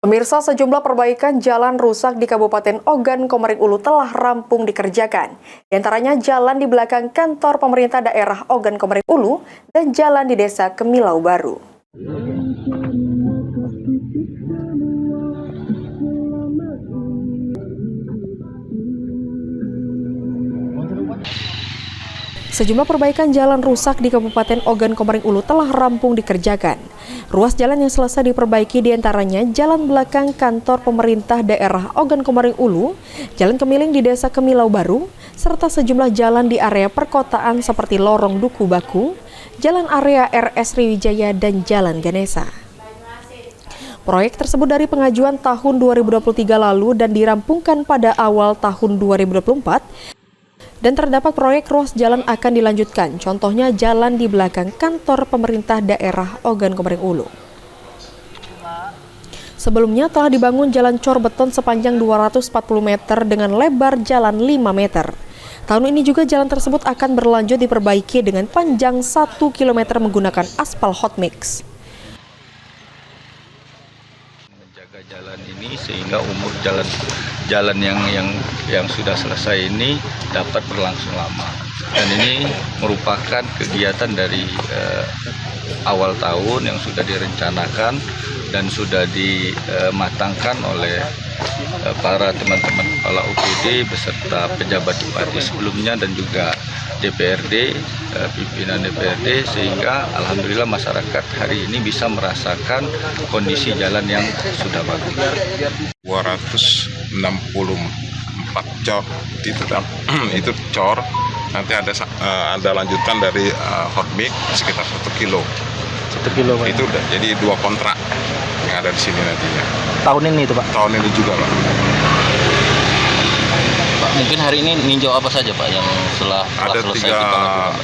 Pemirsa, sejumlah perbaikan jalan rusak di Kabupaten Ogan Komering Ulu telah rampung dikerjakan. Di antaranya jalan di belakang kantor pemerintah daerah Ogan Komering Ulu dan jalan di Desa Kemilau Baru. Sejumlah perbaikan jalan rusak di Kabupaten Ogan Komering Ulu telah rampung dikerjakan. Ruas jalan yang selesai diperbaiki diantaranya jalan belakang kantor pemerintah daerah Ogan Komering Ulu, jalan kemiling di Desa Kemilau Baru, serta sejumlah jalan di area perkotaan seperti Lorong Duku Baku, jalan area RS Sriwijaya, dan Jalan Ganesa. Proyek tersebut dari pengajuan tahun 2023 lalu dan dirampungkan pada awal tahun 2024. Dan terdapat proyek ruas jalan akan dilanjutkan, contohnya jalan di belakang kantor pemerintah daerah Ogan Komering Ulu. Sebelumnya telah dibangun jalan cor beton sepanjang 240 meter dengan lebar jalan 5 meter. Tahun ini juga jalan tersebut akan berlanjut diperbaiki dengan panjang 1 km menggunakan aspal hot mix. Menjaga jalan ini sehingga umur jalan yang sudah selesai ini dapat berlangsung lama, dan ini merupakan kegiatan dari awal tahun yang sudah direncanakan dan sudah dimatangkan oleh para teman-teman kepala UPD beserta pejabat bupati sebelumnya dan juga DPRD, pimpinan DPRD, sehingga alhamdulillah masyarakat hari ini bisa merasakan kondisi jalan yang sudah bagus. 264 cor itu cor, nanti ada lanjutan dari hot mix sekitar 1 kilo. 1 kilo, Pak. Itu udah jadi 2 kontrak yang ada di sini nantinya. Tahun ini itu, Pak? Tahun ini juga, Pak. Pak, mungkin hari ini ninjau apa saja, Pak, yang setelah selesai kita lakukan?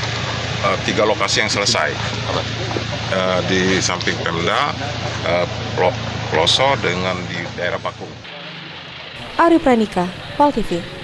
Tiga lokasi yang selesai. Apa? Di samping Pemda, Ploso dengan di daerah Pakung. Ari Pranika, PAL TV.